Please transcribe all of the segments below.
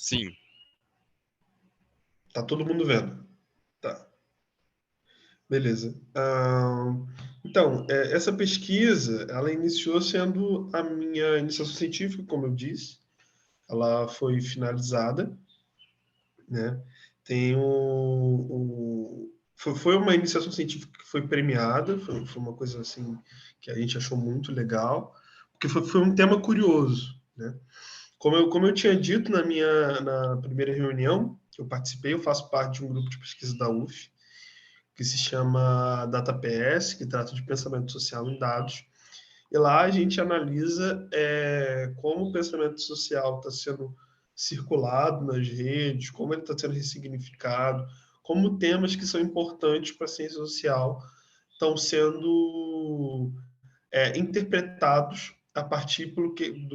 Sim. Tá todo mundo vendo? Tá. Beleza. Então, essa pesquisa, ela iniciou sendo a minha iniciação científica, como eu disse. Ela foi finalizada, né? Tem foi uma iniciação científica que foi premiada, foi uma coisa assim que a gente achou muito legal, porque foi um tema curioso, né? Como eu tinha dito na primeira reunião que eu participei, eu faço parte de um grupo de pesquisa da UF, que se chama DataPS, que trata de pensamento social em dados. E lá a gente analisa como o pensamento social está sendo circulado nas redes, como ele está sendo ressignificado, como temas que são importantes para a ciência social estão sendo interpretados a partir do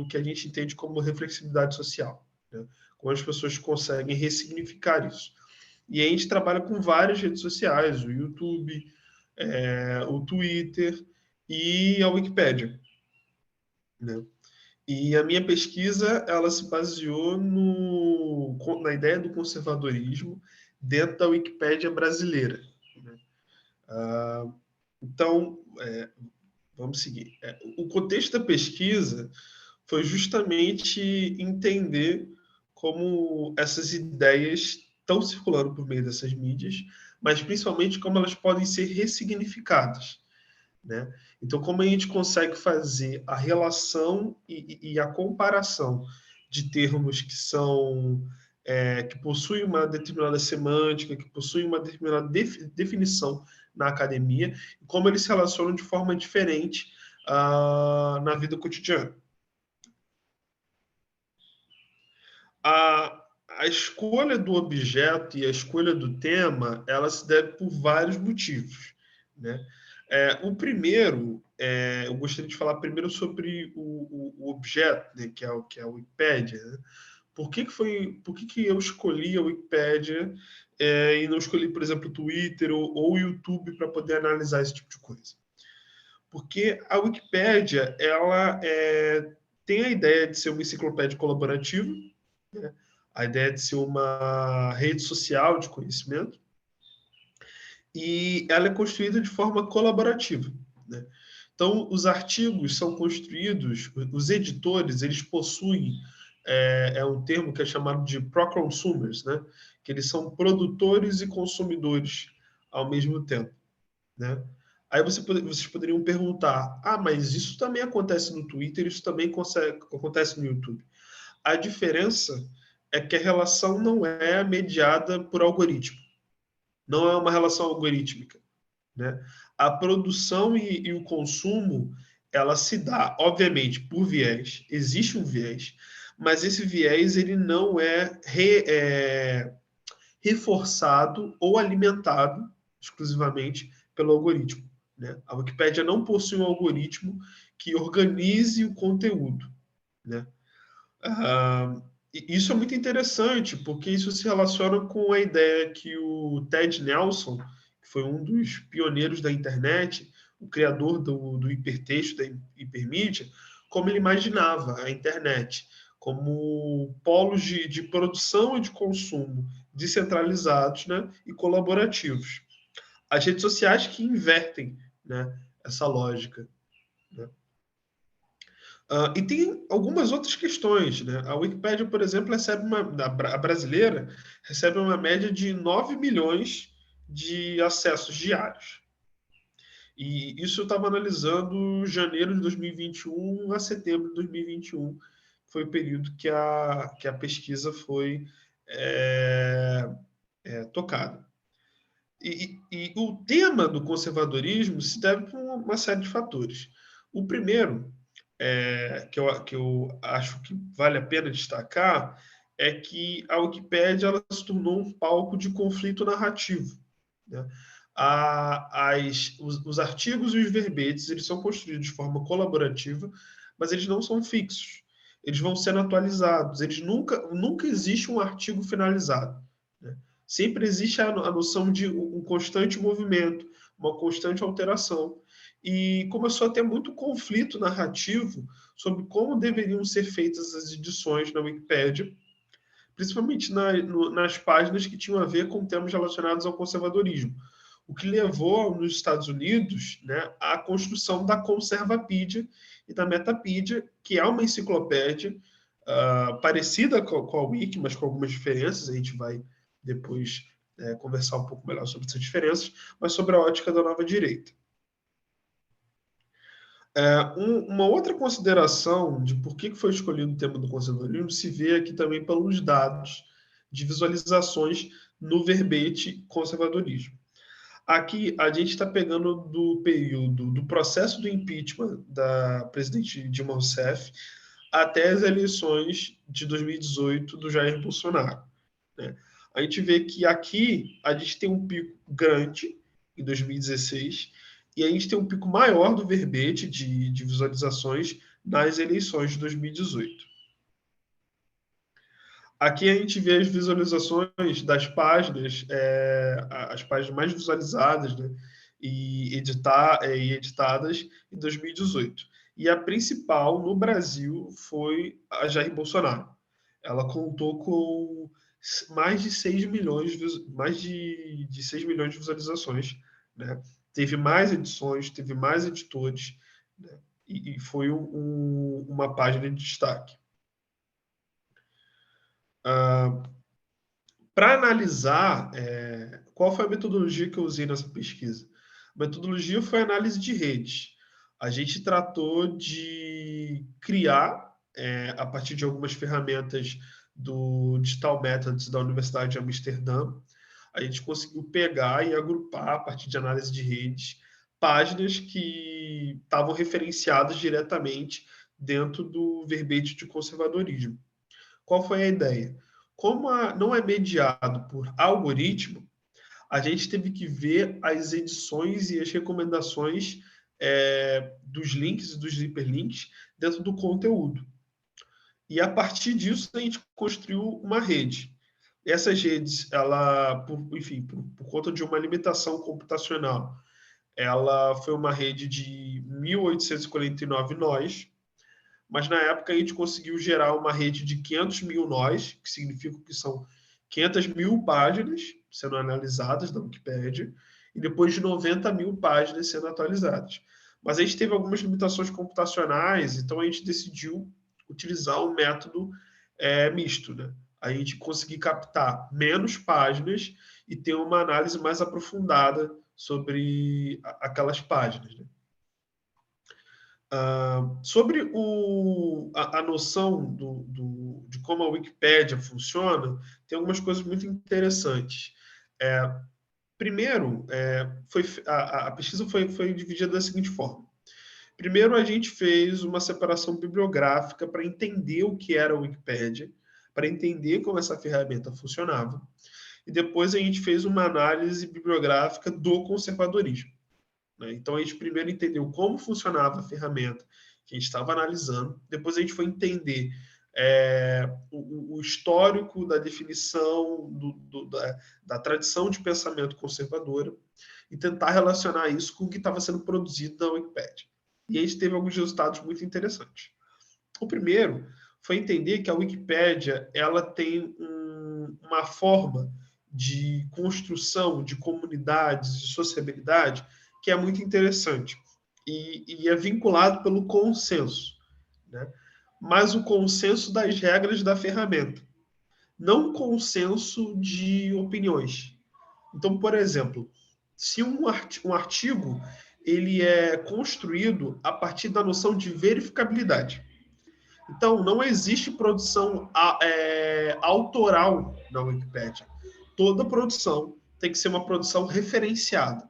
que a gente entende como reflexividade social, né? Como as pessoas conseguem ressignificar isso. E a gente trabalha com várias redes sociais, o YouTube, o Twitter e a Wikipédia, né? E a minha pesquisa, ela se baseou na ideia do conservadorismo dentro da Wikipédia brasileira, né? Então, vamos seguir. O contexto da pesquisa foi justamente entender como essas ideias estão circulando por meio dessas mídias, mas principalmente como elas podem ser ressignificadas, né? Então, como a gente consegue fazer a relação e a comparação de termos que são que possuem uma determinada semântica, que possuem uma determinada definição na academia, e como eles se relacionam de forma diferente na vida cotidiana. A escolha do objeto e a escolha do tema, ela se deve por vários motivos, né? O primeiro, eu gostaria de falar primeiro sobre o objeto, né, que é a Wikipédia, né? Por que eu escolhi a Wikipédia e não escolhi, por exemplo, o Twitter ou o YouTube para poder analisar esse tipo de coisa? Porque a Wikipédia, ela tem a ideia de ser uma enciclopédia colaborativa, né? A ideia de ser uma rede social de conhecimento, e ela é construída de forma colaborativa, né? Então, os artigos são construídos, os editores, eles possuem um termo que é chamado de pro-consumers, né? Que eles são produtores e consumidores ao mesmo tempo, né? Aí vocês poderiam perguntar, mas isso também acontece no Twitter, isso também acontece no YouTube. A diferença é que a relação não é mediada por algoritmo, não é uma relação algorítmica, né? A produção e o consumo, ela se dá, obviamente, por viés, existe um viés, mas esse viés ele não é reforçado ou alimentado exclusivamente pelo algoritmo, né? A Wikipédia não possui um algoritmo que organize o conteúdo, né? Isso é muito interessante, porque isso se relaciona com a ideia que o Ted Nelson, que foi um dos pioneiros da internet, o criador do hipertexto, da hipermídia, como ele imaginava a internet, como polos de produção e de consumo descentralizados, né, e colaborativos. As redes sociais que invertem, né, essa lógica, né? E tem algumas outras questões, né? A Wikipédia, por exemplo, a brasileira recebe uma média de 9 milhões de acessos diários. E isso eu estava analisando janeiro de 2021 a setembro de 2021, foi o período que a pesquisa foi tocada. E o tema do conservadorismo se deve por uma série de fatores. O primeiro, que eu acho que vale a pena destacar, é que a Wikipédia ela se tornou um palco de conflito narrativo, né? Os artigos e os verbetes eles são construídos de forma colaborativa, mas eles não são fixos. Eles vão sendo atualizados. Nunca existe um artigo finalizado, né? Sempre existe a noção de um constante movimento, uma constante alteração. E começou a ter muito conflito narrativo sobre como deveriam ser feitas as edições na Wikipédia, principalmente nas páginas que tinham a ver com temas relacionados ao conservadorismo, o que levou nos Estados Unidos, né, à construção da Conservapedia e da Metapedia, que é uma enciclopédia parecida com a Wiki, mas com algumas diferenças. A gente vai depois conversar um pouco melhor sobre essas diferenças, mas sobre a ótica da nova direita. Uma outra consideração de por que foi escolhido o tema do conservadorismo se vê aqui também pelos dados de visualizações no verbete conservadorismo. Aqui a gente está pegando do período do processo do impeachment da presidente Dilma Rousseff até as eleições de 2018 do Jair Bolsonaro, né? A gente vê que aqui a gente tem um pico grande em 2016 e a gente tem um pico maior do verbete de visualizações nas eleições de 2018. Aqui a gente vê as visualizações das páginas, as páginas mais visualizadas, né, e editadas em 2018. E a principal no Brasil foi a Jair Bolsonaro. Ela contou com mais de 6 milhões, mais de 6 milhões de visualizações, né? Teve mais edições, teve mais editores, né? E foi uma página de destaque. Para analisar qual foi a metodologia que eu usei nessa pesquisa. A metodologia foi análise de redes. A gente tratou de criar, a partir de algumas ferramentas do Digital Methods da Universidade de Amsterdã, a gente conseguiu pegar e agrupar, a partir de análise de redes, páginas que estavam referenciadas diretamente dentro do verbete de conservadorismo. Qual foi a ideia? Como não é mediado por algoritmo, a gente teve que ver as edições e as recomendações dos links e dos hiperlinks dentro do conteúdo. E a partir disso, a gente construiu uma rede. Essas redes, por conta de uma limitação computacional, ela foi uma rede de 1.849 nós, mas na época a gente conseguiu gerar uma rede de 500 mil nós, que significa que são 500 mil páginas sendo analisadas na Wikipédia, e depois de 90 mil páginas sendo atualizadas. Mas a gente teve algumas limitações computacionais, então a gente decidiu utilizar um método misto, né? A gente conseguir captar menos páginas e ter uma análise mais aprofundada sobre aquelas páginas, né? Sobre a noção de como a Wikipédia funciona, tem algumas coisas muito interessantes. Primeiro, a pesquisa foi dividida da seguinte forma. Primeiro, a gente fez uma separação bibliográfica para entender o que era a Wikipédia, para entender como essa ferramenta funcionava. E depois a gente fez uma análise bibliográfica do conservadorismo. Então, a gente primeiro entendeu como funcionava a ferramenta que a gente estava analisando, depois a gente foi entender o histórico da definição da tradição de pensamento conservadora e tentar relacionar isso com o que estava sendo produzido na Wikipédia. E a gente teve alguns resultados muito interessantes. O primeiro foi entender que a Wikipédia ela tem uma forma de construção de comunidades, de sociabilidade, que é muito interessante e é vinculado pelo consenso, né? Mas o consenso das regras da ferramenta, não consenso de opiniões. Então, por exemplo, se um artigo ele é construído a partir da noção de verificabilidade. Então, não existe produção autoral na Wikipédia. Toda produção tem que ser uma produção referenciada.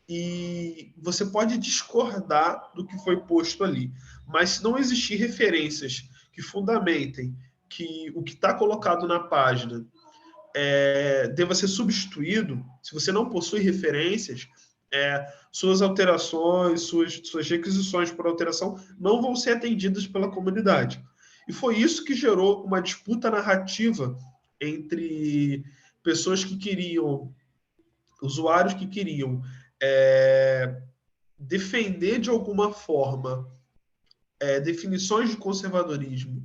E você pode discordar do que foi posto ali, mas se não existir referências que fundamentem que o que está colocado na página deva ser substituído, se você não possui referências, suas alterações, suas requisições por alteração não vão ser atendidas pela comunidade. E foi isso que gerou uma disputa narrativa entre pessoas que queriam, usuários que queriam defender de alguma forma definições de conservadorismo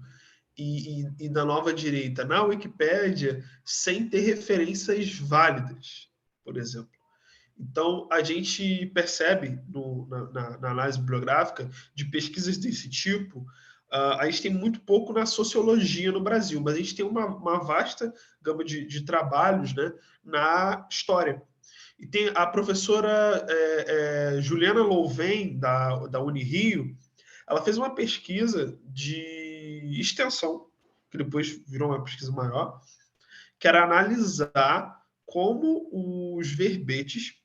e da nova direita na Wikipédia sem ter referências válidas, por exemplo. Então, a gente percebe na análise bibliográfica de pesquisas desse tipo, a gente tem muito pouco na sociologia no Brasil, mas a gente tem uma vasta gama de trabalhos, né, na história. E tem a professora Juliana Louvain, da Unirio, ela fez uma pesquisa de extensão, que depois virou uma pesquisa maior, que era analisar como os verbetes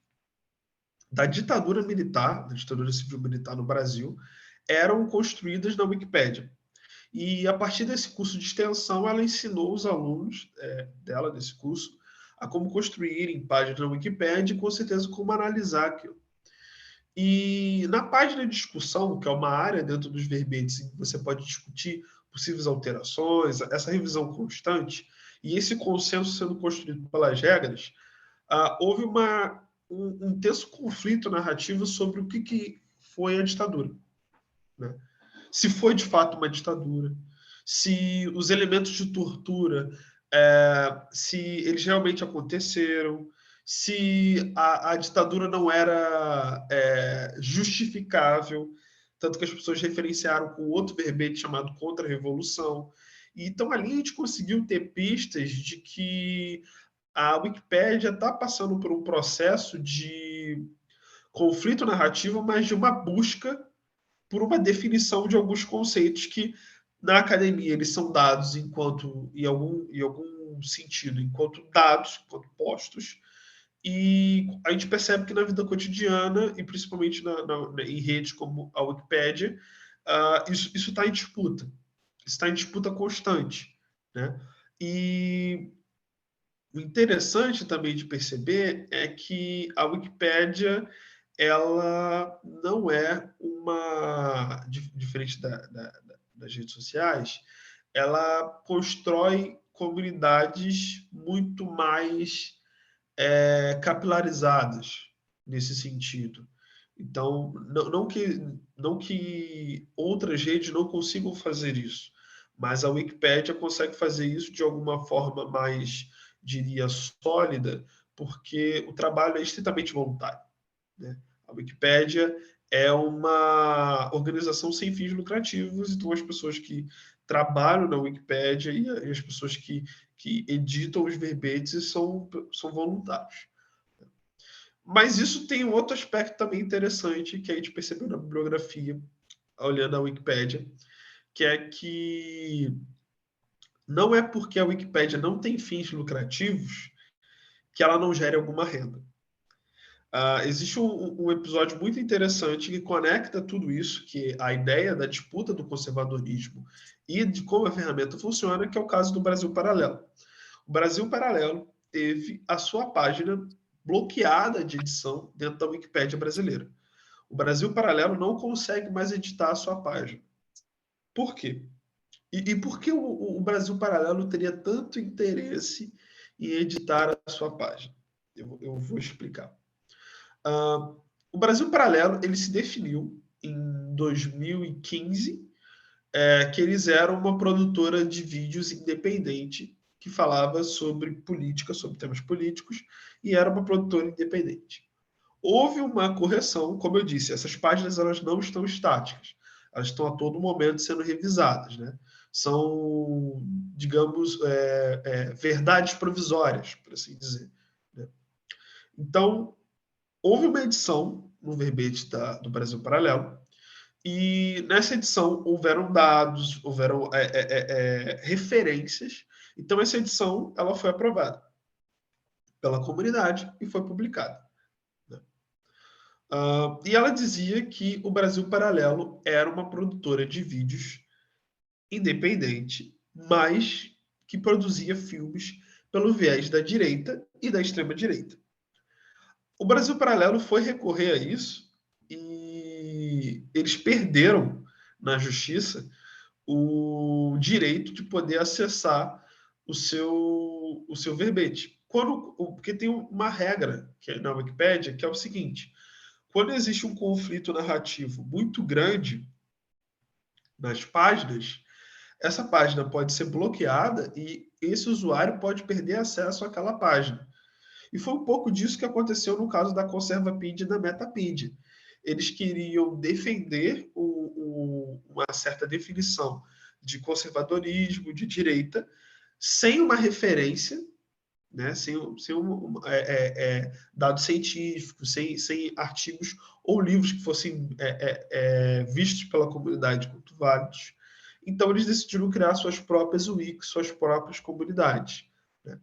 da ditadura militar, da ditadura civil-militar no Brasil, eram construídas na Wikipédia. E a partir desse curso de extensão, ela ensinou os alunos dela, desse curso, a como construírem páginas na Wikipédia e, com certeza, como analisar aquilo. E na página de discussão, que é uma área dentro dos verbetes em que você pode discutir possíveis alterações, essa revisão constante, e esse consenso sendo construído pelas regras, houve um intenso conflito narrativo sobre o que foi a ditadura, né? Se foi de fato uma ditadura, se os elementos de tortura, se eles realmente aconteceram, se a ditadura não era justificável, tanto que as pessoas referenciaram com outro verbete chamado contra-revolução. Então, ali a gente conseguiu ter pistas de que a Wikipédia está passando por um processo de conflito narrativo, mas de uma busca por uma definição de alguns conceitos que na academia eles são dados em algum sentido, enquanto dados, enquanto postos, e a gente percebe que na vida cotidiana, e principalmente em redes como a Wikipédia, isso está em disputa. Isso está em disputa constante, né? E o interessante também de perceber é que a Wikipédia ela não é diferente das redes sociais, ela constrói comunidades muito mais capilarizadas nesse sentido. Então, não que outras redes não consigam fazer isso, mas a Wikipédia consegue fazer isso de alguma forma mais, diria, sólida, porque o trabalho é estritamente voluntário, né? A Wikipédia é uma organização sem fins lucrativos, então as pessoas que trabalham na Wikipédia e as pessoas que editam os verbetes são voluntários. Mas isso tem um outro aspecto também interessante que a gente percebeu na bibliografia, olhando a Wikipédia, que é que não é porque a Wikipédia não tem fins lucrativos que ela não gere alguma renda. Existe um episódio muito interessante que conecta tudo isso, que é a ideia da disputa do conservadorismo e de como a ferramenta funciona, que é o caso do Brasil Paralelo. O Brasil Paralelo teve a sua página bloqueada de edição dentro da Wikipédia brasileira. O Brasil Paralelo não consegue mais editar a sua página. Por quê? E por que o Brasil Paralelo teria tanto interesse em editar a sua página? Eu vou explicar. O Brasil Paralelo ele se definiu em 2015 que eles eram uma produtora de vídeos independente que falava sobre política, sobre temas políticos, e era uma produtora independente. Houve uma correção, como eu disse, essas páginas elas não estão estáticas, elas estão a todo momento sendo revisadas, né? São, digamos, verdades provisórias, por assim dizer, né? Então, houve uma edição no verbete do Brasil Paralelo, e nessa edição houveram dados, houveram referências. Então essa edição ela foi aprovada pela comunidade e foi publicada, né? E ela dizia que o Brasil Paralelo era uma produtora de vídeos independente, mas que produzia filmes pelo viés da direita e da extrema direita. O Brasil Paralelo foi recorrer a isso e eles perderam na justiça o direito de poder acessar o seu verbete. Porque tem uma regra que é na Wikipédia, que é o seguinte: quando existe um conflito narrativo muito grande nas páginas, essa página pode ser bloqueada e esse usuário pode perder acesso àquela página. E foi um pouco disso que aconteceu no caso da Conservapedia e da Metapedia. Eles queriam defender uma certa definição de conservadorismo, de direita, sem uma referência, né, sem dados científicos, sem artigos ou livros que fossem vistos pela comunidade como válidos. Então, eles decidiram criar suas próprias wikis, suas próprias comunidades. Né?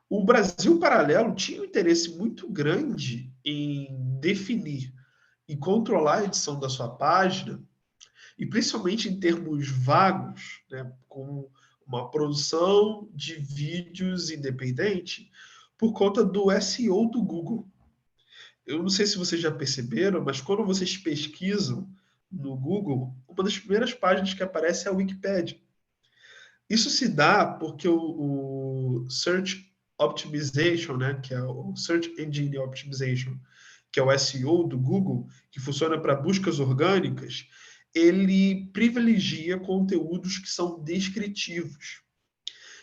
O Brasil Paralelo tinha um interesse muito grande em definir e controlar a edição da sua página, e principalmente em termos vagos, né, como uma produção de vídeos independente, por conta do SEO do Google. Eu não sei se vocês já perceberam, mas quando vocês pesquisam no Google, uma das primeiras páginas que aparece é a Wikipédia. Isso se dá porque o Search Optimization, né, que é o Search Engine Optimization, que é o SEO do Google, que funciona para buscas orgânicas, ele privilegia conteúdos que são descritivos.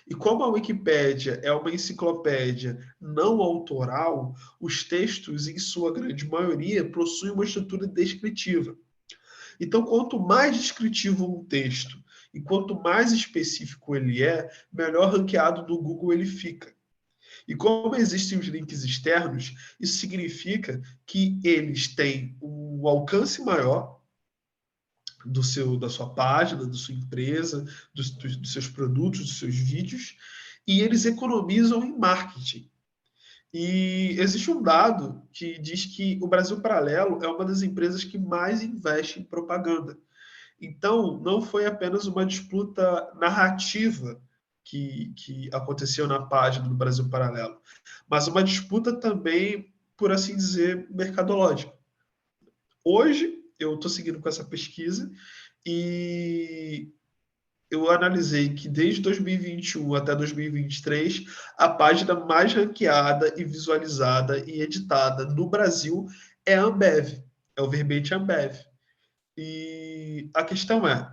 E como a Wikipédia é uma enciclopédia não autoral, os textos, em sua grande maioria, possuem uma estrutura descritiva. Então, quanto mais descritivo um texto e quanto mais específico ele é, melhor ranqueado do Google ele fica. E como existem os links externos, isso significa que eles têm um alcance maior da sua página, da sua empresa, dos seus produtos, dos seus vídeos, e eles economizam em marketing. E existe um dado que diz que o Brasil Paralelo é uma das empresas que mais investe em propaganda. Então, não foi apenas uma disputa narrativa que aconteceu na página do Brasil Paralelo, mas uma disputa também, por assim dizer, mercadológica. Hoje, eu estou seguindo com essa pesquisa e eu analisei que desde 2021 até 2023, a página mais ranqueada e visualizada e editada no Brasil é a Ambev, é o verbete Ambev. E a questão é,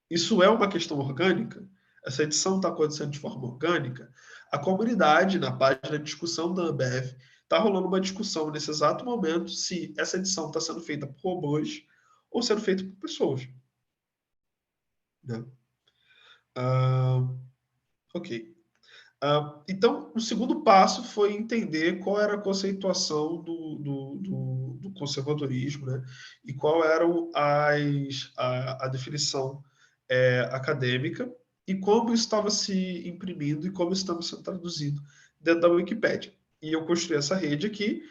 isso é uma questão orgânica? Essa edição está acontecendo de forma orgânica? A comunidade, na página de discussão da Ambev, está rolando uma discussão nesse exato momento se essa edição está sendo feita por robôs ou sendo feita por pessoas. Né? Ok. Então, o segundo passo foi entender qual era a conceituação do conservadorismo, né? E qual era a definição acadêmica e como isso estava se imprimindo e como isso estava sendo traduzido dentro da Wikipédia. E eu construí essa rede aqui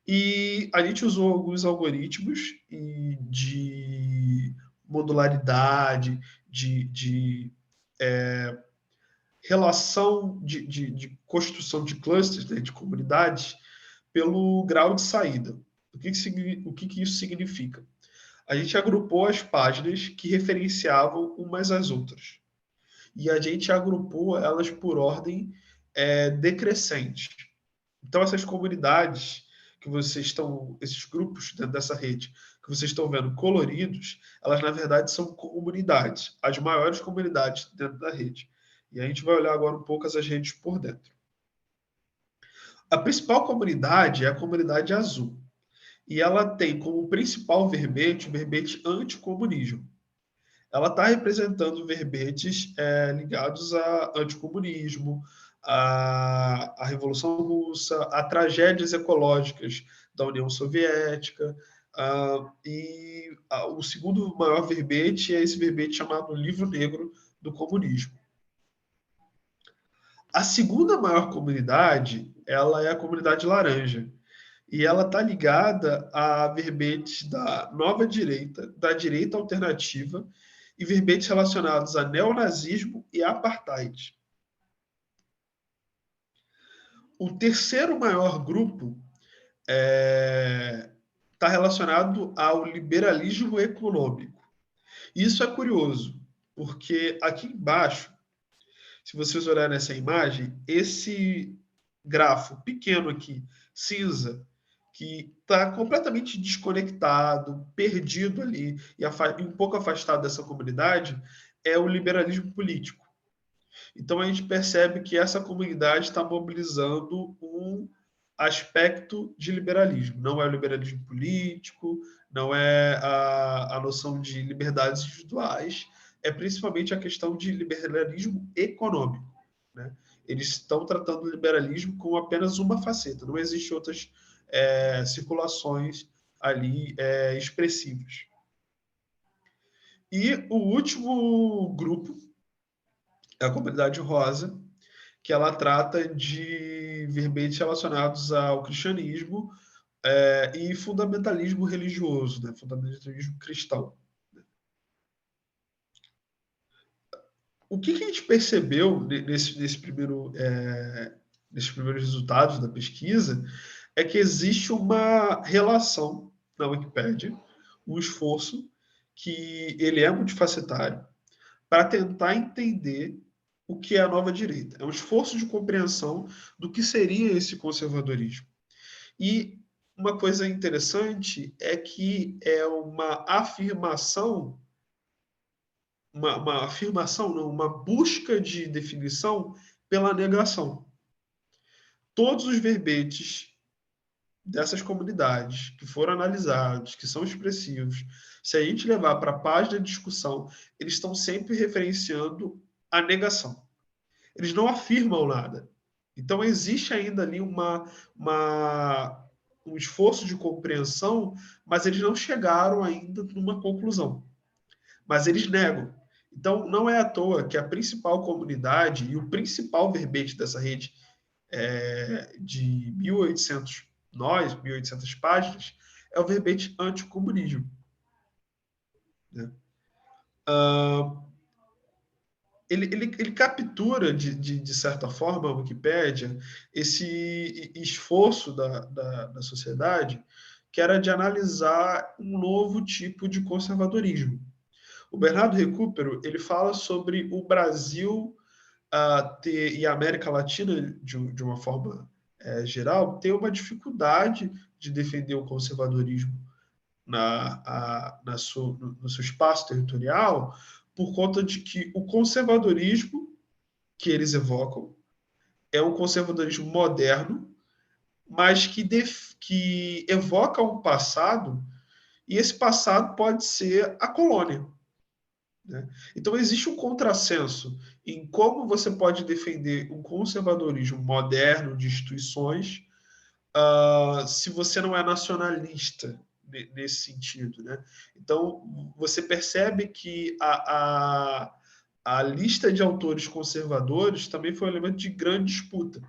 e a gente usou alguns algoritmos de modularidade, de relação de construção de clusters, né, de comunidades, pelo grau de saída. O que isso significa? A gente agrupou as páginas que referenciavam umas às outras. E a gente agrupou elas por ordem decrescente. Então, essas comunidades que vocês estão, esses grupos dentro dessa rede, que vocês estão vendo coloridos, elas na verdade são comunidades, as maiores comunidades dentro da rede. E a gente vai olhar agora um pouco as redes por dentro. A principal comunidade é a comunidade azul. E ela tem como principal verbete o verbete anticomunismo. Ela está representando verbetes ligados a anticomunismo, a Revolução Russa, a tragédias ecológicas da União Soviética. O segundo maior verbete é esse verbete chamado Livro Negro do Comunismo. A segunda maior comunidade, ela é a comunidade laranja. E ela está ligada a verbetes da nova direita, da direita alternativa e verbetes relacionados a neonazismo e apartheid. O terceiro maior grupo está relacionado ao liberalismo econômico. Isso é curioso, porque aqui embaixo, se vocês olharem nessa imagem, esse grafo pequeno aqui, cinza, que está completamente desconectado, perdido ali e um pouco afastado dessa comunidade, é o liberalismo político. Então, a gente percebe que essa comunidade está mobilizando um aspecto de liberalismo. Não é o liberalismo político, não é a noção de liberdades individuais, é principalmente a questão de liberalismo econômico, né? Eles estão tratando o liberalismo com apenas uma faceta, não existem outras circulações ali expressivas. E o último grupo é a comunidade rosa, que ela trata de verbetes relacionados ao cristianismo e fundamentalismo religioso, né? Fundamentalismo cristão. O que a gente percebeu nesses primeiros resultados da pesquisa é que existe uma relação na Wikipédia, um esforço que ele é multifacetário para tentar entender o que é a nova direita. É um esforço de compreensão do que seria esse conservadorismo. E uma coisa interessante é que é uma afirmação, não, uma busca de definição pela negação. Todos os verbetes dessas comunidades que foram analisados, que são expressivos, se a gente levar para a página de discussão, eles estão sempre referenciando a negação. Eles não afirmam nada. Então, existe ainda ali um esforço de compreensão, mas eles não chegaram ainda numa conclusão. Mas eles negam. Então, não é à toa que a principal comunidade e o principal verbete dessa rede de 1.800 nós, 1.800 páginas, é o verbete anticomunismo. Né? Ele captura, de certa forma, a Wikipédia, esse esforço da sociedade, que era de analisar um novo tipo de conservadorismo. O Bernardo Recupero ele fala sobre o Brasil e a América Latina, de uma forma geral, ter uma dificuldade de defender o conservadorismo no seu espaço territorial, por conta de que o conservadorismo que eles evocam é um conservadorismo moderno, mas que evoca um passado, e esse passado pode ser a colônia. Né? Então, existe um contrassenso em como você pode defender um conservadorismo moderno de instituições se você não é nacionalista nesse sentido. Né? Então, você percebe que a lista de autores conservadores também foi um elemento de grande disputa.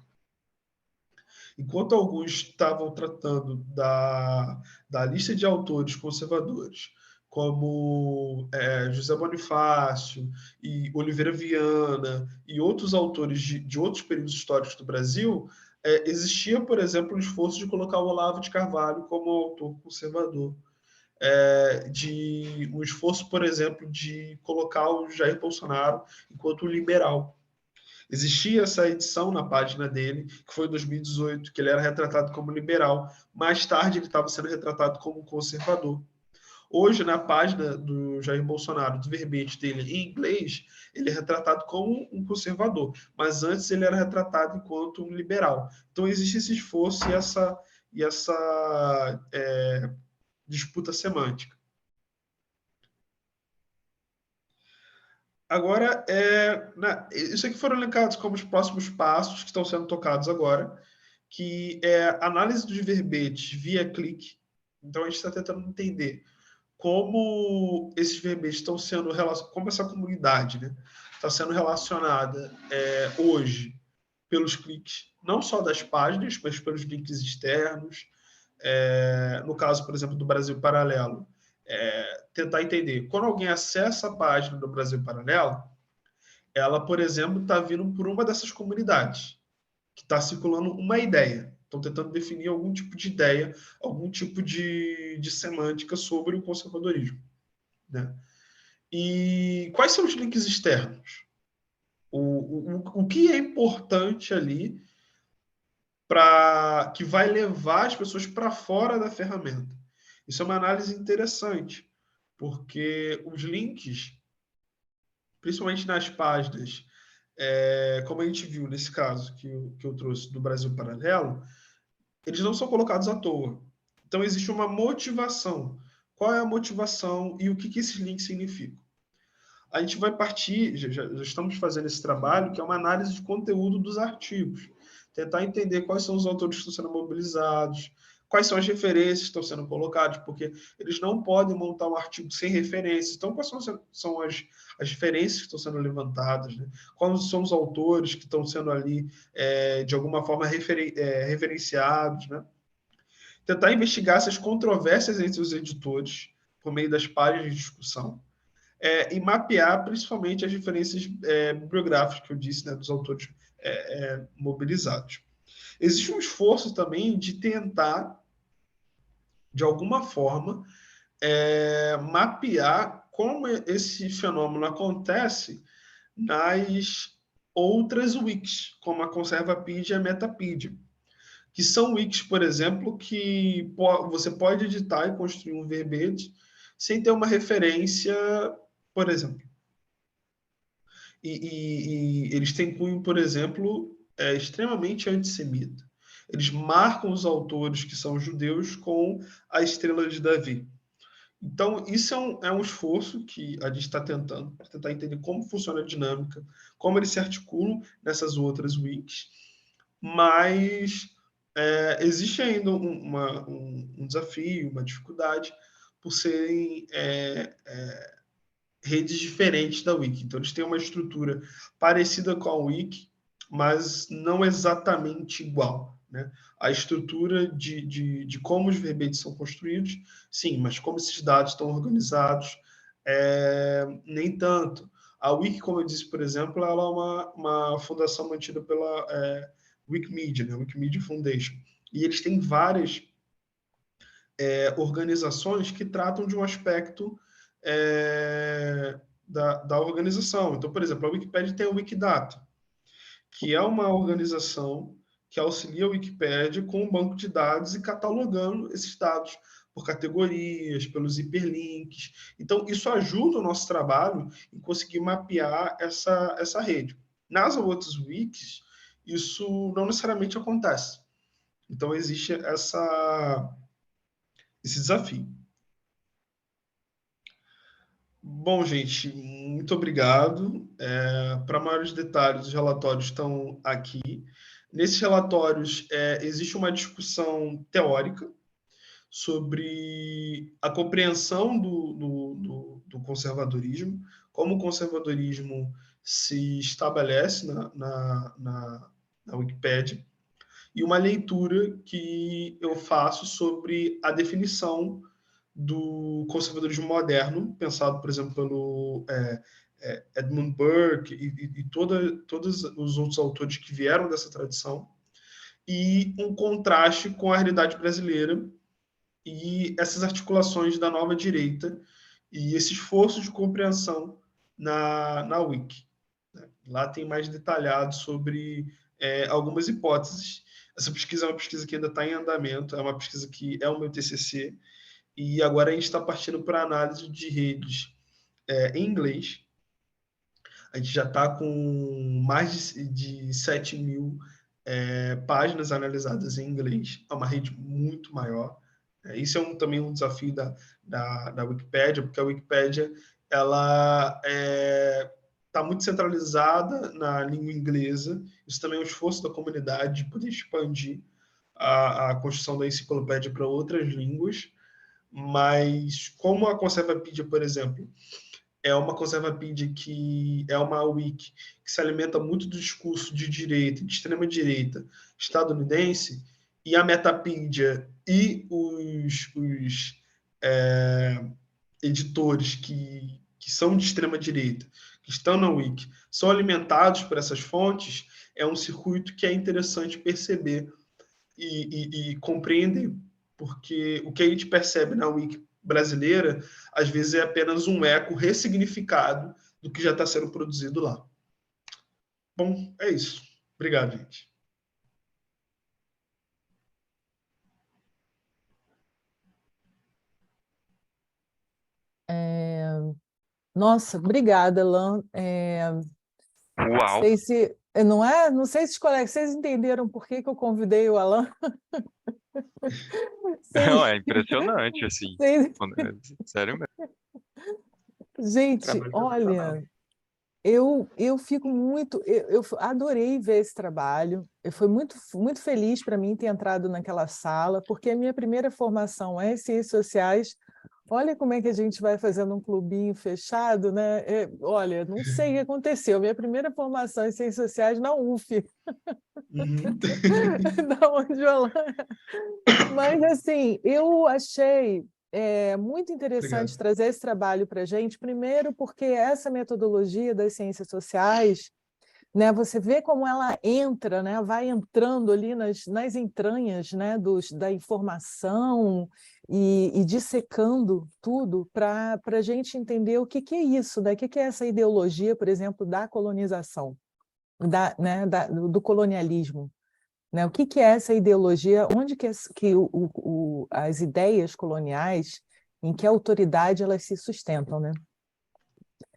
Enquanto alguns estavam tratando da lista de autores conservadores, como José Bonifácio e Oliveira Viana e outros autores de outros períodos históricos do Brasil, existia, por exemplo, um esforço de colocar o Olavo de Carvalho como autor conservador. Um esforço, por exemplo, de colocar o Jair Bolsonaro enquanto liberal. Existia essa edição na página dele, que foi em 2018, que ele era retratado como liberal. Mais tarde, ele estava sendo retratado como conservador. Hoje, na página do Jair Bolsonaro, do verbete dele em inglês, ele é retratado como um conservador, mas antes ele era retratado enquanto um liberal. Então, existe esse esforço e essa disputa semântica. Agora, isso aqui foram elencados como os próximos passos que estão sendo tocados agora, que é análise dos verbetes via clique. Então, a gente está tentando entender como esses verbetes estão sendo relacionados, como essa comunidade, né, está sendo relacionada hoje pelos cliques, não só das páginas, mas pelos links externos. No caso, por exemplo, do Brasil Paralelo, tentar entender. Quando alguém acessa a página do Brasil Paralelo, ela, por exemplo, está vindo por uma dessas comunidades, que está circulando uma ideia. Estão tentando definir algum tipo de ideia, algum tipo de semântica sobre o conservadorismo. Né? E quais são os links externos? O que é importante ali que vai levar as pessoas para fora da ferramenta? Isso é uma análise interessante, porque os links principalmente nas páginas, como a gente viu nesse caso que eu trouxe do Brasil Paralelo, eles não são colocados à toa. Então, existe uma motivação. Qual é a motivação e o que esses links significam? A gente vai partir, já estamos fazendo esse trabalho, que é uma análise de conteúdo dos artigos. Tentar entender quais são os autores que estão sendo mobilizados, quais são as referências que estão sendo colocadas, porque eles não podem montar um artigo sem referências. Então, quais são as referências que estão sendo levantadas, né? Quais são os autores que estão sendo ali, de alguma forma, referenciados, né? Tentar investigar essas controvérsias entre os editores, por meio das páginas de discussão, e mapear principalmente as diferenças bibliográficas que eu disse, né, dos autores mobilizados. Existe um esforço também de tentar, de alguma forma, mapear como esse fenômeno acontece nas outras wikis, como a Conservapedia e a Metapedia, que são wikis, por exemplo, que você pode editar e construir um verbete sem ter uma referência, por exemplo. E eles têm cunho, por exemplo, extremamente antissemita. Eles marcam os autores que são judeus com a estrela de Davi. Então, isso é um esforço que a gente está tentando, para tentar entender como funciona a dinâmica, como eles se articulam nessas outras wikis, mas existe ainda um desafio, uma dificuldade, por serem redes diferentes da Wiki. Então, eles têm uma estrutura parecida com a Wiki, mas não exatamente igual. Né? A estrutura de como os verbetes são construídos, sim, mas como esses dados estão organizados, nem tanto. A Wiki, como eu disse, por exemplo, ela é uma fundação mantida pela Wikimedia, né? Wikimedia Foundation. E eles têm várias organizações que tratam de um aspecto da organização. Então, por exemplo, a Wikipedia tem a Wikidata, que é uma organização que auxilia a Wikipédia com um banco de dados e catalogando esses dados por categorias, pelos hiperlinks. Então, isso ajuda o nosso trabalho em conseguir mapear essa rede. Nas outras wikis, isso não necessariamente acontece. Então, existe esse desafio. Bom, gente, muito obrigado. Para maiores detalhes, os relatórios estão aqui. Nesses relatórios, existe uma discussão teórica sobre a compreensão do conservadorismo, como o conservadorismo se estabelece na Wikipédia, e uma leitura que eu faço sobre a definição do conservadorismo moderno, pensado, por exemplo, pelo Edmund Burke e todos os outros autores que vieram dessa tradição, e um contraste com a realidade brasileira e essas articulações da nova direita e esse esforço de compreensão na Wiki. Né? Lá tem mais detalhado sobre algumas hipóteses. Essa pesquisa é uma pesquisa que ainda está em andamento, é uma pesquisa que é o meu TCC, e agora a gente está partindo para análise de redes em inglês. A gente já está com mais de 7 mil páginas analisadas em inglês. É uma rede muito maior. Isso é também um desafio da Wikipédia, porque a Wikipédia ela está muito centralizada na língua inglesa. Isso também é um esforço da comunidade de poder expandir a construção da enciclopédia para outras línguas. Mas como a Conservapedia, por exemplo, é uma Conservapedia que é uma wiki que se alimenta muito do discurso de direita, de extrema-direita estadunidense, e a Metapedia e os editores que são de extrema-direita, que estão na wiki, são alimentados por essas fontes, é um circuito que é interessante perceber e compreender, porque o que a gente percebe na wiki brasileira, às vezes é apenas um eco ressignificado do que já está sendo produzido lá. Bom, é isso. Obrigado, gente. Nossa, obrigada, Alan. Uau! Sei se, não é? Não sei se os colegas, vocês entenderam por que que eu convidei o Alan? Não, Vocês, é impressionante, assim. vocês- Sério mesmo. Gente, Trabalho profissional. olha, eu fico muito, eu adorei ver esse trabalho. Eu fui muito feliz para mim ter entrado naquela sala, porque a minha primeira formação é em ciências sociais. Olha como é que a gente vai fazendo um clubinho fechado, né? Olha, não sei o que aconteceu. Minha primeira formação em ciências sociais na UF, Uhum. da onde o Alan. Mas, assim, eu achei muito interessante Obrigado. trazer esse trabalho para a gente, primeiro porque essa metodologia das ciências sociais, né, você vê como ela entra, né, vai entrando ali nas entranhas, né, da informação e dissecando tudo para a gente entender o que é isso, né, o que é essa ideologia, por exemplo, da colonização, né, do colonialismo. Né? O que é essa ideologia? Onde que as ideias coloniais, em que autoridade elas se sustentam, né?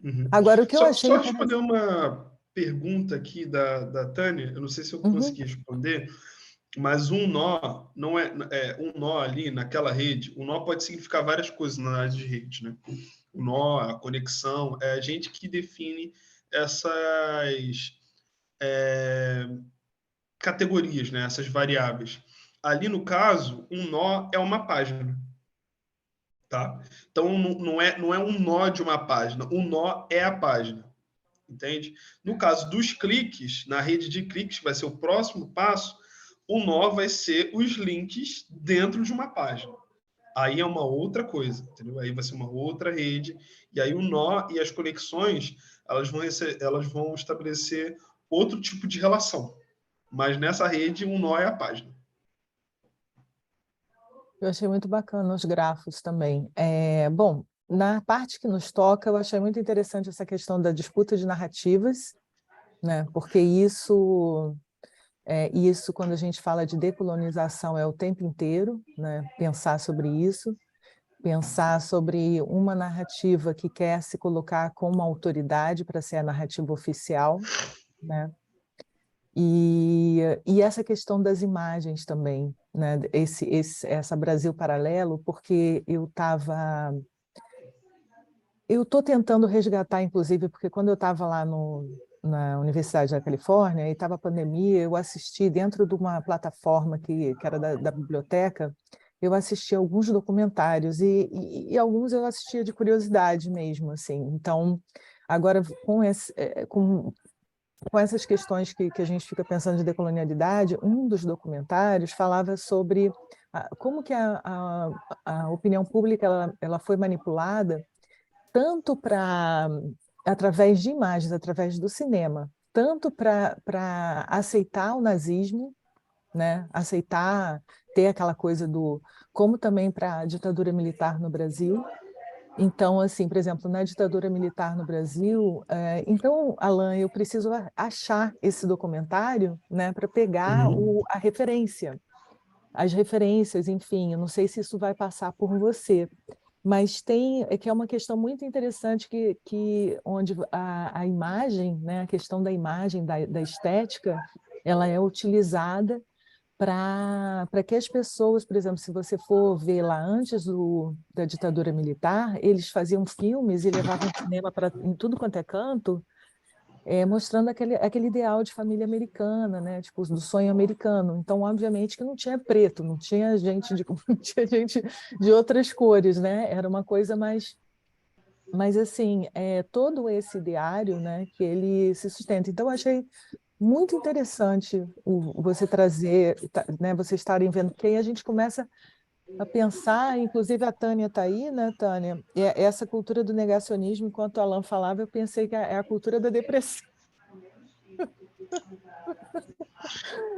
Uhum. Agora, o que eu achei Só interessante... responder uma pergunta aqui da Tânia, eu não sei se eu Uhum. consegui responder, mas um nó não um nó ali naquela rede. Um nó pode significar várias coisas na área de rede, né? O nó, a conexão, é a gente que define essas categorias, né? Essas variáveis. Ali no caso, um nó é uma página, tá? Então não é um nó de uma página, o nó é a página. Entende? No caso dos cliques, na rede de cliques, vai ser o próximo passo, o nó vai ser os links dentro de uma página. Aí é uma outra coisa, entendeu? Aí vai ser uma outra rede, e aí o nó e as conexões, elas vão estabelecer outro tipo de relação. Mas nessa rede, um nó é a página. Eu achei muito bacana os grafos também. Bom, na parte que nos toca, eu achei muito interessante essa questão da disputa de narrativas, né? Porque isso, quando a gente fala de decolonização, é o tempo inteiro, né? Pensar sobre isso. Pensar sobre uma narrativa que quer se colocar como autoridade para ser a narrativa oficial, né? E essa questão das imagens também, né? Essa Brasil Paralelo, porque eu estou tentando resgatar, inclusive, porque quando eu estava lá na Universidade da Califórnia e estava a pandemia, eu assisti dentro de uma plataforma que era da biblioteca, eu assisti alguns documentários e alguns eu assistia de curiosidade mesmo, assim. Então, agora com essas questões que a gente fica pensando de decolonialidade, um dos documentários falava sobre como que a opinião pública ela foi manipulada tanto através de imagens, através do cinema, tanto para aceitar o nazismo, né? Aceitar, ter aquela coisa como também para a ditadura militar no Brasil. Então, assim, por exemplo, na ditadura militar no Brasil, então, Alan, eu preciso achar esse documentário, né, para pegar Uhum. a referência, as referências, enfim, eu não sei se isso vai passar por você, mas que é uma questão muito interessante onde a imagem, né, a questão da imagem, da estética, ela é utilizada para que as pessoas, por exemplo, se você for ver lá antes da ditadura militar, eles faziam filmes e levavam cinema em tudo quanto é canto, mostrando aquele ideal de família americana, né? Tipo, do sonho americano. Então, obviamente que não tinha preto, não tinha gente não tinha gente de outras cores, né? Era uma coisa mais... Mas, assim, todo esse ideário, né, que ele se sustenta. Então, eu achei muito interessante você trazer, né, vocês estarem vendo, porque aí a gente começa a pensar, inclusive a Tânia está aí, né, Tânia? Essa cultura do negacionismo, enquanto o Alan falava, eu pensei que é a cultura da depressão.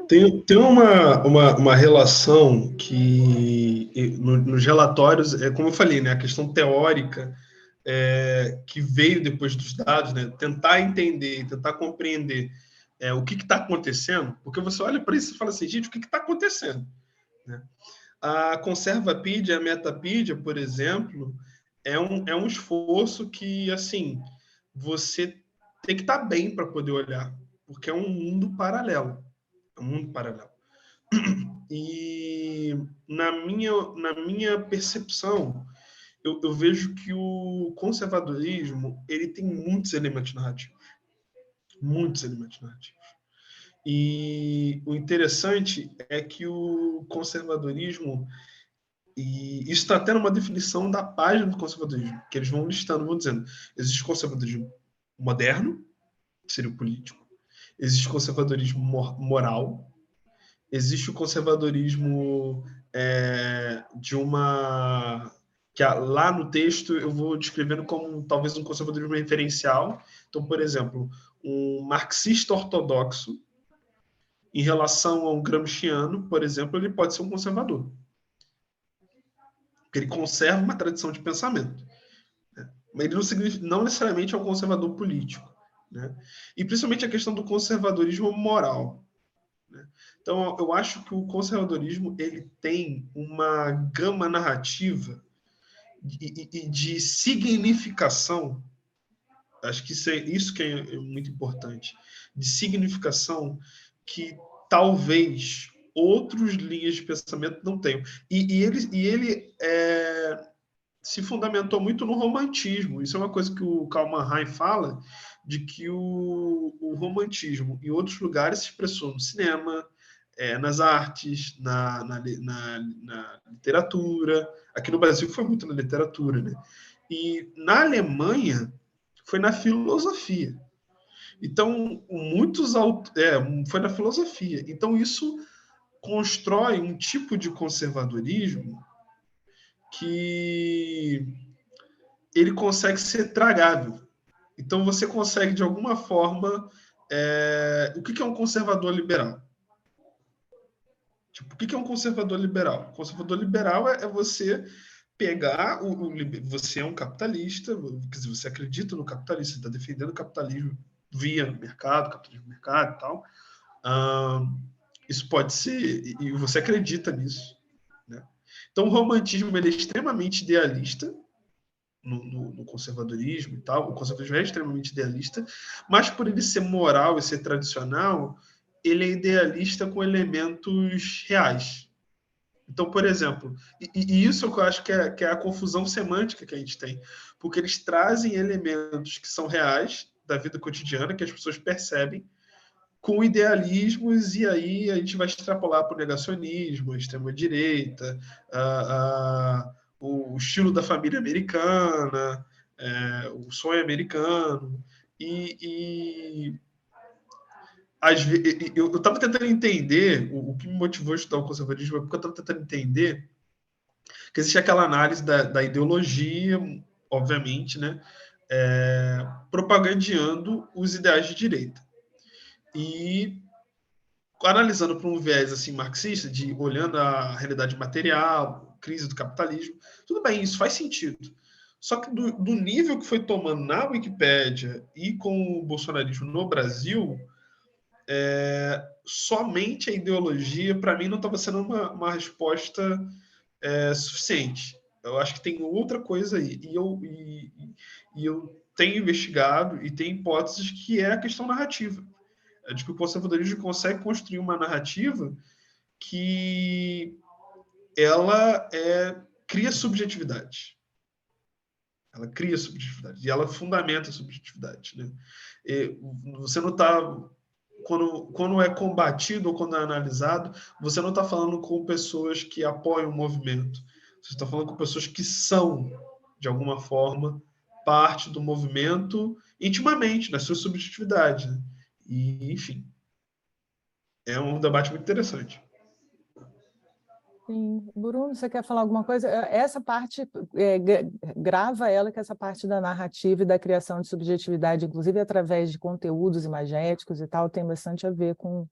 Tem uma relação que, nos relatórios, como eu falei, né, a questão teórica que veio depois dos dados, né, tentar entender, tentar compreender o que está acontecendo, porque você olha para isso e fala assim, gente, o que está acontecendo? Né? A Conservapedia, a Metapedia, por exemplo, é um esforço que, assim, você tem que estar bem para poder olhar, porque é um mundo paralelo. É um mundo paralelo. E na minha percepção, eu vejo que o conservadorismo ele tem muitos elementos narrativos. Muitos elementos narrativos. E o interessante é que o conservadorismo, e isso está até numa definição da página do conservadorismo, que eles vão listando, vão dizendo, existe conservadorismo moderno, que seria o político, existe conservadorismo moral, existe o conservadorismo de uma... que lá no texto eu vou descrevendo como talvez um conservadorismo referencial. Então, por exemplo, um marxista ortodoxo, em relação a um gramsciano, por exemplo, ele pode ser um conservador. Porque ele conserva uma tradição de pensamento. Né? Mas ele não necessariamente é um conservador político. Né? E principalmente a questão do conservadorismo moral. Né? Então, eu acho que o conservadorismo ele tem uma gama narrativa e de significação, acho que isso que é muito importante, de significação que talvez outras linhas de pensamento não tenham. E ele se fundamentou muito no romantismo. Isso é uma coisa que o Karl Mannheim fala, de que o romantismo em outros lugares se expressou no cinema, nas artes, na literatura. Aqui no Brasil foi muito na literatura, né? E na Alemanha foi na filosofia. Então, foi na filosofia. Então, isso constrói um tipo de conservadorismo que ele consegue ser tragável. Então, você consegue, de alguma forma... O que é um conservador liberal? Tipo, o que é um conservador liberal? Conservador liberal é você pegar... Você é um capitalista, quer dizer, você acredita no capitalismo, você está defendendo o capitalismo via mercado, capitalismo mercado e tal. Isso pode ser... E você acredita nisso. Né? Então, o romantismo ele é extremamente idealista, no conservadorismo e tal. O conservadorismo é extremamente idealista, mas por ele ser moral e ser tradicional, ele é idealista com elementos reais. Então, por exemplo, e isso que eu acho que é a confusão semântica que a gente tem, porque eles trazem elementos que são reais da vida cotidiana, que as pessoas percebem, com idealismos, e aí a gente vai extrapolar para o negacionismo, a extrema-direita, o estilo da família americana, o sonho americano. Eu estava tentando entender, o que me motivou a estudar o conservadorismo é porque eu estava tentando entender que existe aquela análise da ideologia, obviamente, né, propagandeando os ideais de direita. E analisando por um viés assim marxista, de olhando a realidade material, crise do capitalismo, tudo bem, isso faz sentido. Só que do nível que foi tomando na Wikipédia e com o bolsonarismo no Brasil, somente a ideologia, para mim, não estava sendo uma resposta suficiente. Eu acho que tem outra coisa aí. E eu tenho investigado e tenho hipóteses que é a questão narrativa. É de que o conservadorismo consegue construir uma narrativa que ela cria subjetividade. Ela cria subjetividade. E ela fundamenta a subjetividade. Né? E você não está... Quando é combatido ou quando é analisado, você não está falando com pessoas que apoiam o movimento. Você está falando com pessoas que são, de alguma forma, parte do movimento intimamente, na sua subjetividade. Né? E, enfim, é um debate muito interessante. Sim. Bruno, você quer falar alguma coisa? Essa parte, grava ela, que essa parte da narrativa e da criação de subjetividade, inclusive através de conteúdos imagéticos e tal, tem bastante a ver com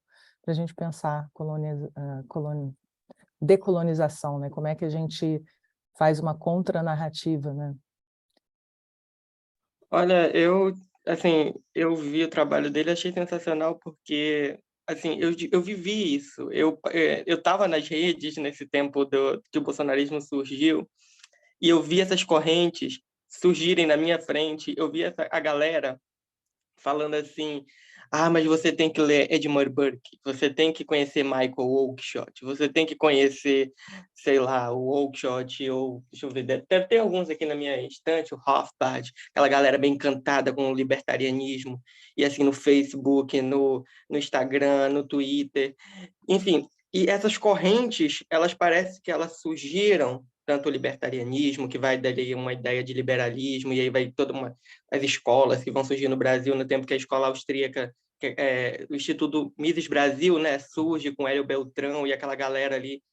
a gente pensar decolonização, né? Como é que a gente faz uma contranarrativa, né? Olha, eu vi o trabalho dele, achei sensacional porque, assim, eu vivi isso. Eu estava nas redes nesse tempo que o bolsonarismo surgiu e eu vi essas correntes surgirem na minha frente, eu vi a galera falando assim, mas você tem que ler Edmund Burke, você tem que conhecer Michael Oakeshott, você tem que conhecer, sei lá, o Oakeshott, ou, deixa eu ver, deve ter alguns aqui na minha estante, o Rothbard, aquela galera bem encantada com o libertarianismo, e assim, no Facebook, no Instagram, no Twitter, enfim, e essas correntes, elas parecem que elas surgiram, tanto o libertarianismo, que vai dali uma ideia de liberalismo, e aí vai as escolas que vão surgir no Brasil no tempo que a escola austríaca, o Instituto Mises Brasil, né, surge com Hélio Beltrão e aquela galera ali.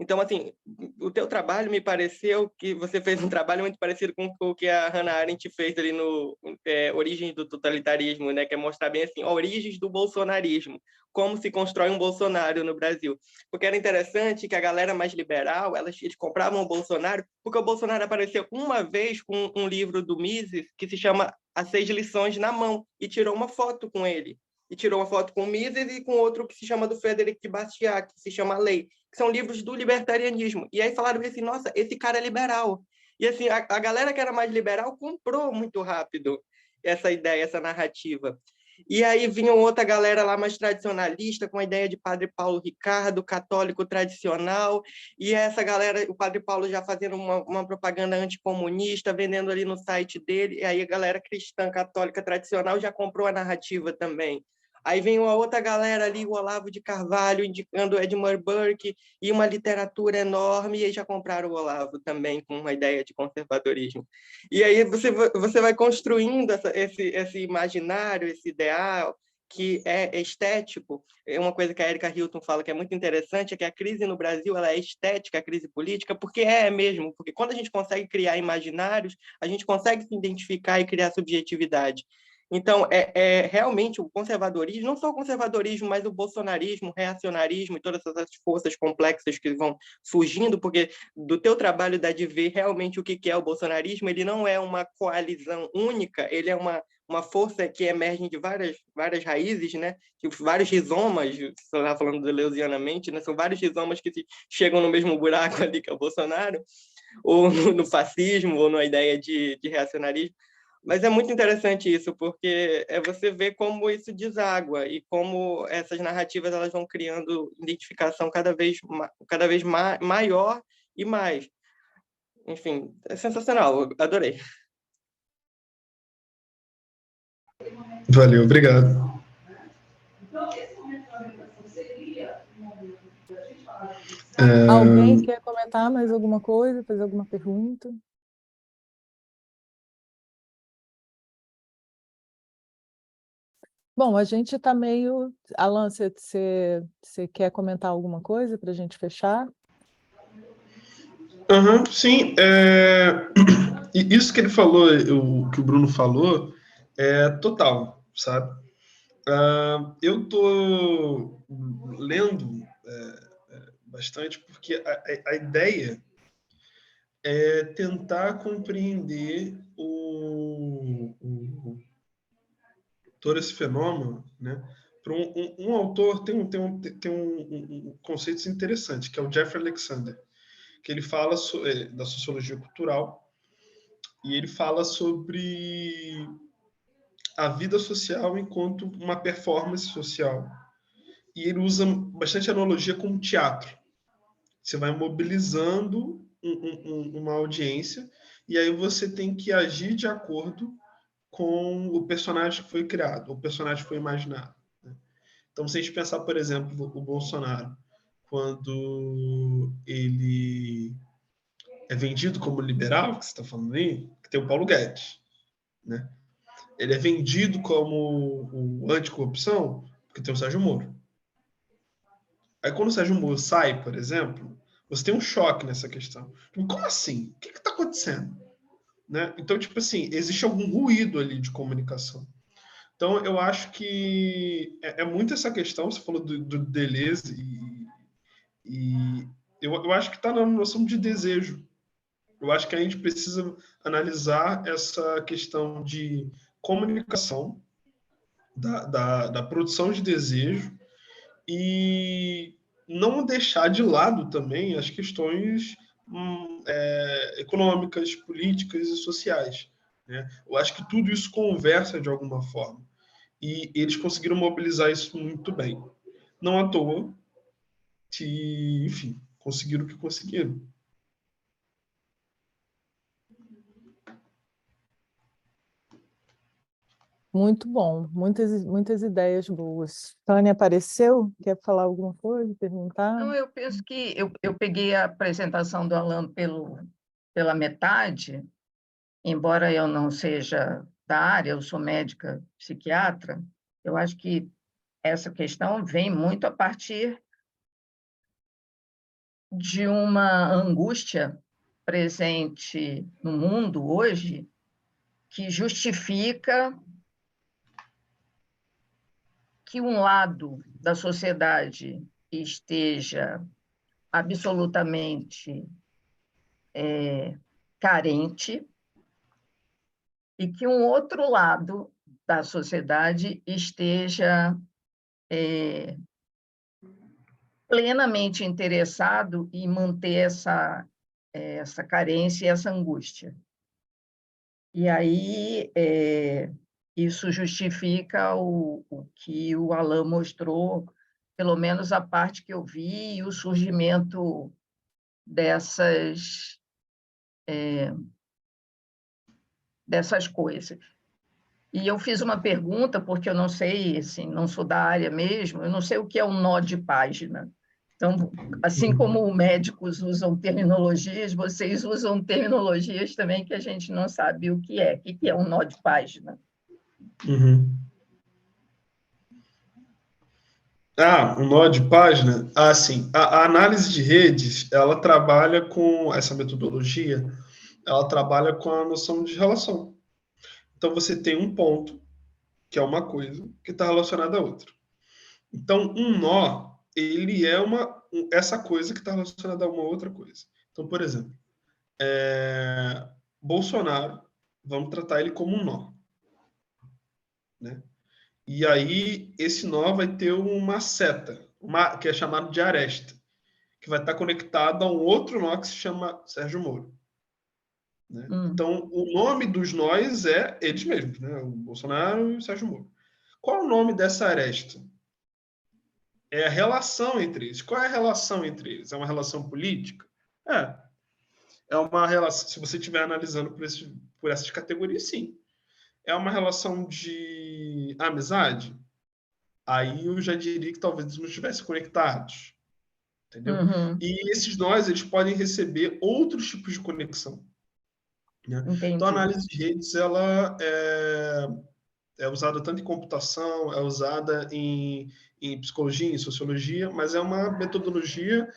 Então, assim, o teu trabalho me pareceu que você fez um trabalho muito parecido com o que a Hannah Arendt fez ali no Origens do Totalitarismo, né, que é mostrar bem assim, origens do bolsonarismo, como se constrói um Bolsonaro no Brasil. Porque era interessante que a galera mais liberal, eles compravam o Bolsonaro, porque o Bolsonaro apareceu uma vez com um livro do Mises que se chama As 6 Lições na mão, e tirou uma foto com ele. E tirou uma foto com o Mises e com outro que se chama do Frederic de Bastiat, que se chama Lei, que são livros do libertarianismo. E aí falaram assim, nossa, esse cara é liberal. E assim, a galera que era mais liberal comprou muito rápido essa ideia, essa narrativa. E aí vinha outra galera lá mais tradicionalista, com a ideia de Padre Paulo Ricardo, católico tradicional, e essa galera, o Padre Paulo já fazendo uma propaganda anticomunista, vendendo ali no site dele, e aí a galera cristã, católica tradicional já comprou a narrativa também. Aí vem uma outra galera ali, o Olavo de Carvalho, indicando Edmund Burke, e uma literatura enorme, e aí já compraram o Olavo também, com uma ideia de conservadorismo. E aí você vai construindo esse imaginário, esse ideal, que é estético. É uma coisa que a Erika Hilton fala que é muito interessante, é que a crise no Brasil ela é estética, a crise política, porque é mesmo, porque quando a gente consegue criar imaginários, a gente consegue se identificar e criar subjetividade. Então, realmente o conservadorismo, não só o conservadorismo, mas o bolsonarismo, o reacionarismo e todas essas forças complexas que vão surgindo, porque do teu trabalho dá de ver realmente o que é o bolsonarismo, ele não é uma coalizão única, ele é uma força que emerge de várias raízes, né? Vários rizomas, você estava falando leuzianamente, né? São vários rizomas que chegam no mesmo buraco ali que é o Bolsonaro, ou no fascismo, ou na ideia de reacionarismo. Mas é muito interessante isso, porque você vê como isso deságua e como essas narrativas elas vão criando identificação cada vez maior e mais. Enfim, é sensacional, eu adorei. Valeu, obrigado. Alguém quer comentar mais alguma coisa, fazer alguma pergunta? Bom, a gente está meio... Alan, você quer comentar alguma coisa para a gente fechar? Sim, e isso que ele falou, que o Bruno falou, é total, sabe? Eu estou lendo bastante porque a ideia é tentar compreender todo esse fenômeno, né? Para um autor tem um conceito interessante, que é o Jeffrey Alexander, que ele fala da sociologia cultural, e ele fala sobre a vida social enquanto uma performance social. E ele usa bastante analogia com o teatro. Você vai mobilizando uma audiência e aí você tem que agir de acordo com o personagem que foi criado, o personagem que foi imaginado. Né? Então, se a gente pensar, por exemplo, o Bolsonaro, quando ele é vendido como liberal, que você está falando aí, que tem o Paulo Guedes, né? Ele é vendido como o anticorrupção, porque tem o Sérgio Moro. Aí quando o Sérgio Moro sai, por exemplo, você tem um choque nessa questão. Como assim? O que está acontecendo? Né? Então, tipo assim, existe algum ruído ali de comunicação. Então, eu acho que é muito essa questão, você falou do Deleuze, e eu acho que está na noção de desejo. Eu acho que a gente precisa analisar essa questão de comunicação, da produção de desejo, e não deixar de lado também as questões econômicas, políticas e sociais, né? Eu acho que tudo isso conversa de alguma forma. E eles conseguiram mobilizar isso muito bem. Não à toa que, enfim, conseguiram o que conseguiram. Muito bom, muitas ideias boas. Tânia apareceu? Quer falar alguma coisa, perguntar? Não, eu penso que eu peguei a apresentação do Alan pela metade, embora eu não seja da área, eu sou médica psiquiatra, eu acho que essa questão vem muito a partir de uma angústia presente no mundo hoje que justifica que um lado da sociedade esteja absolutamente carente e que um outro lado da sociedade esteja plenamente interessado em manter essa carência e essa angústia. E aí, isso justifica o que o Alan mostrou, pelo menos a parte que eu vi, e o surgimento dessas coisas. E eu fiz uma pergunta, porque eu não sei, assim, não sou da área mesmo, eu não sei o que é um nó de página. Então, assim como médicos usam terminologias, vocês usam terminologias também que a gente não sabe o que é. O que é um nó de página? Uhum. Um nó de página? Sim. A análise de redes, ela trabalha com essa metodologia, ela trabalha com a noção de relação. Então, você tem um ponto, que é uma coisa, que está relacionada a outra. Então, um nó, ele é essa coisa que está relacionada a uma outra coisa. Então, por exemplo, Bolsonaro, vamos tratar ele como um nó, né? E aí, esse nó vai ter uma seta, que é chamado de aresta, que vai estar conectado a um outro nó que se chama Sérgio Moro. Né? Então, o nome dos nós é eles mesmos, né? O Bolsonaro e o Sérgio Moro. Qual é o nome dessa aresta? É a relação entre eles. Qual é a relação entre eles? É uma relação política? É uma relação, se você estiver analisando por essas categorias, sim. É uma relação de amizade? Aí eu já diria que talvez eles não estivessem conectados. Entendeu? Uhum. E esses nós, eles podem receber outros tipos de conexão. Né? Então, a análise de redes, ela é usada tanto em computação, é usada em psicologia, em sociologia, mas é uma metodologia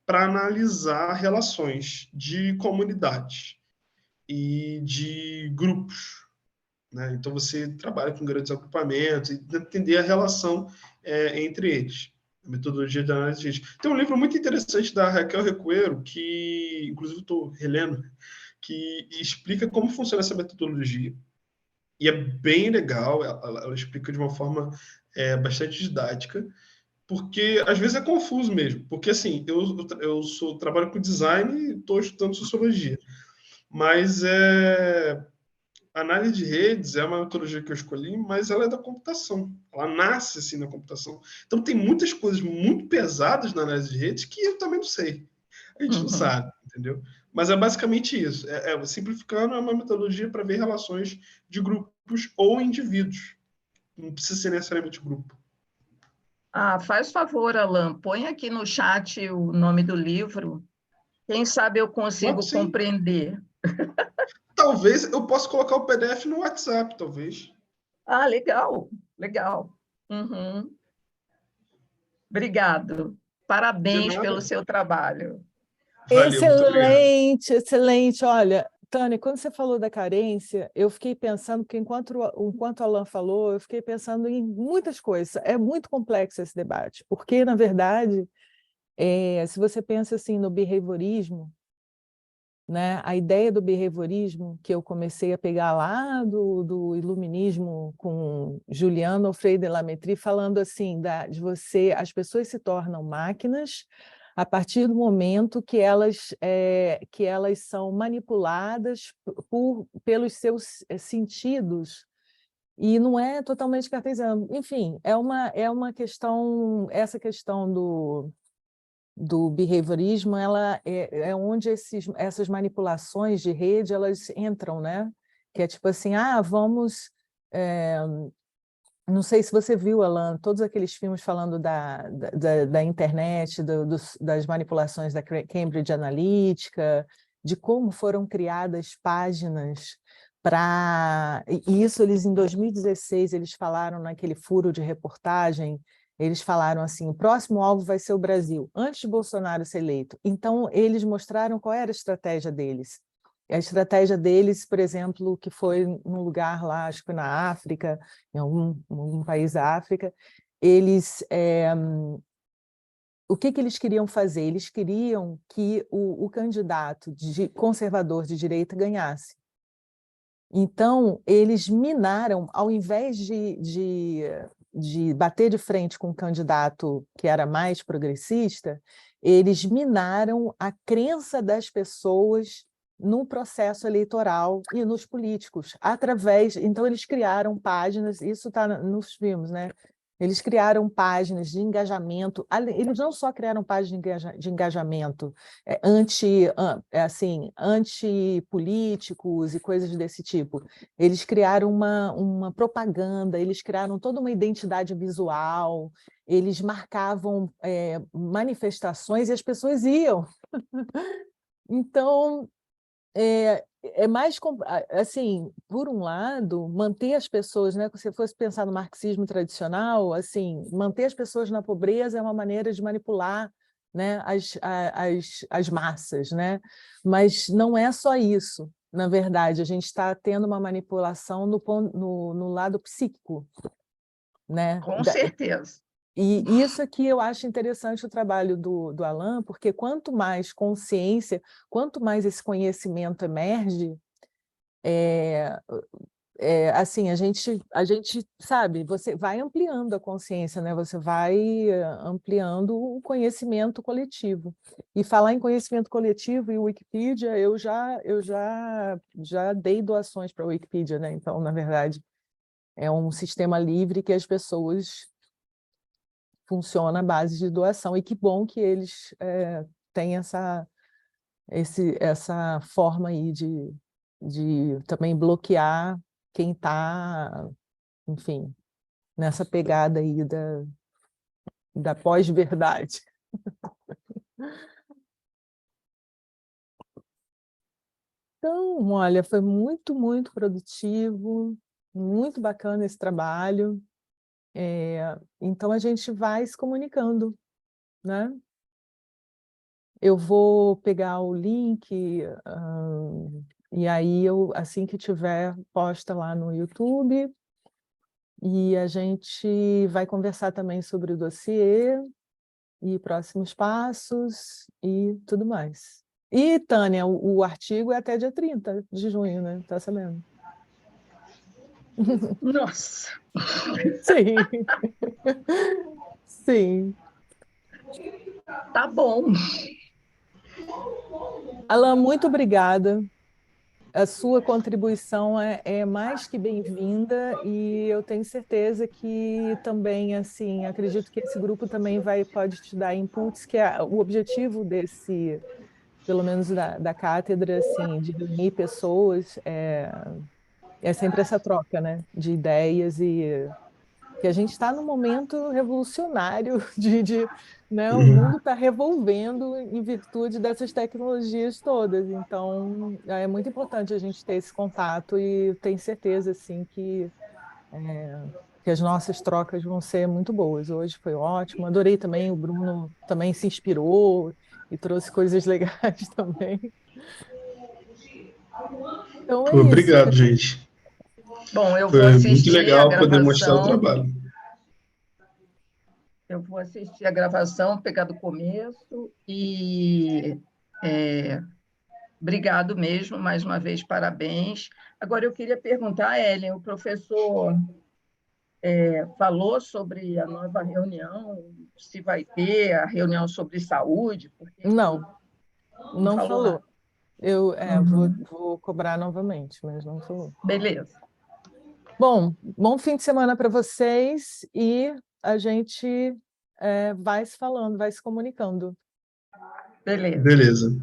para analisar relações de comunidades e de grupos. Né? Então, você trabalha com grandes agrupamentos e entender a relação entre eles. A metodologia de análise de redes. Tem um livro muito interessante da Raquel Recuero, que, inclusive, estou relendo, que explica como funciona essa metodologia. E é bem legal, ela explica de uma forma bastante didática, porque às vezes é confuso mesmo. Porque, assim, eu trabalho com design e estou estudando sociologia. Mas a análise de redes é uma metodologia que eu escolhi, mas ela é da computação. Ela nasce assim na computação. Então, tem muitas coisas muito pesadas na análise de redes que eu também não sei. A gente não sabe, entendeu? Mas é basicamente isso. Simplificando, é uma metodologia para ver relações de grupos ou indivíduos. Não precisa ser necessariamente grupo. Faz favor, Alan, põe aqui no chat o nome do livro. Quem sabe eu consigo compreender. Talvez eu possa colocar o PDF no WhatsApp, talvez. Legal, legal. Uhum. Obrigado. Parabéns pelo seu trabalho. Valeu, excelente, excelente. Olha, Tânia, quando você falou da carência, eu fiquei pensando, que enquanto o Alan falou, eu fiquei pensando em muitas coisas. É muito complexo esse debate, porque, na verdade, se você pensa assim no behaviorismo, né, a ideia do behaviorismo que eu comecei a pegar lá do iluminismo com Juliano Freire de Lamettrie, falando assim, as pessoas se tornam máquinas a partir do momento que elas são manipuladas pelos seus sentidos, e não é totalmente cartesiano. Enfim, é uma questão, essa questão do behaviorismo, ela é onde essas manipulações de rede elas entram, né? Que é tipo assim, vamos... não sei se você viu, Alan, todos aqueles filmes falando da internet, das manipulações da Cambridge Analytica, de como foram criadas páginas para... E isso eles, em 2016, eles falaram naquele furo de reportagem, eles falaram assim, o próximo alvo vai ser o Brasil, antes de Bolsonaro ser eleito. Então, eles mostraram qual era a estratégia deles. A estratégia deles, por exemplo, que foi num lugar lá, acho que foi na África, em algum país da África, eles... o que eles queriam fazer? Eles queriam que o candidato conservador de direita ganhasse. Então, eles minaram, ao invés de bater de frente com um candidato que era mais progressista, eles minaram a crença das pessoas no processo eleitoral e nos políticos, então eles criaram páginas, isso está nos filmes, né? Eles criaram páginas de engajamento, eles não só criaram páginas de engajamento anti-políticos e coisas desse tipo, eles criaram uma propaganda, eles criaram toda uma identidade visual, eles marcavam manifestações e as pessoas iam. Então, é mais, assim, por um lado, manter as pessoas, né? Se você fosse pensar no marxismo tradicional, assim, manter as pessoas na pobreza é uma maneira de manipular, né, as massas, mas não é só isso. Na verdade, a gente está tendo uma manipulação no lado psíquico, né? Com certeza. E isso aqui eu acho interessante o trabalho do Alan, porque quanto mais consciência, quanto mais esse conhecimento emerge, assim, a gente, sabe, você vai ampliando a consciência, né? Você vai ampliando o conhecimento coletivo. E falar em conhecimento coletivo e Wikipedia, eu já dei doações para a Wikipedia, né? Então, na verdade, é um sistema livre que as pessoas... funciona à base de doação, e que bom que eles têm essa forma aí de também bloquear quem está, enfim, nessa pegada aí da pós-verdade. Então, olha, foi muito, muito produtivo, muito bacana esse trabalho. Então, a gente vai se comunicando, né? Eu vou pegar o link, e aí assim que tiver, posta lá no YouTube, e a gente vai conversar também sobre o dossiê, e próximos passos, e tudo mais. E, Tânia, o artigo é até dia 30 de junho, né? Tá sabendo? Nossa! Sim. Sim. Tá bom. Alan, muito obrigada. A sua contribuição é mais que bem-vinda, e eu tenho certeza que também, assim, acredito que esse grupo também pode te dar inputs, que é o objetivo desse, pelo menos da cátedra, assim, de reunir pessoas, é sempre essa troca, né, de ideias, e que a gente está num momento revolucionário né, o mundo está revolvendo em virtude dessas tecnologias todas. Então, é muito importante a gente ter esse contato, e tenho certeza assim, que as nossas trocas vão ser muito boas. Hoje foi ótimo, adorei também, o Bruno também se inspirou e trouxe coisas legais também. Então é isso. Obrigado, gente. Bom, eu vou Foi muito assistir a legal poder mostrar o gravação. trabalho. Eu vou assistir a gravação, pegar do começo, e obrigado mesmo, mais uma vez, parabéns. Agora, eu queria perguntar, Ellen, o professor falou sobre a nova reunião, se vai ter a reunião sobre saúde? Porque Não falou falou. nada. Eu Uhum. vou cobrar novamente, mas não falou. Beleza. Bom fim de semana para vocês e a gente vai se falando, vai se comunicando. Beleza. Beleza.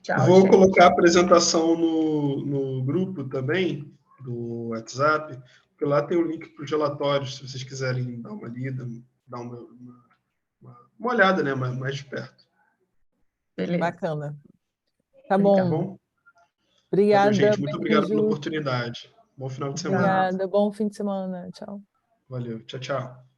Tchau, Vou gente. colocar a apresentação no grupo também, do WhatsApp, porque lá tem o link para os relatórios, se vocês quiserem dar uma lida, dar uma olhada, né, mais de perto. Beleza. Bacana. Tá Tá bom. bom? Tá bom, Obrigada, gente. Muito obrigado pela beijo. oportunidade. Bom final de semana. Obrigada, bom fim de semana. Tchau. Valeu. Tchau, tchau.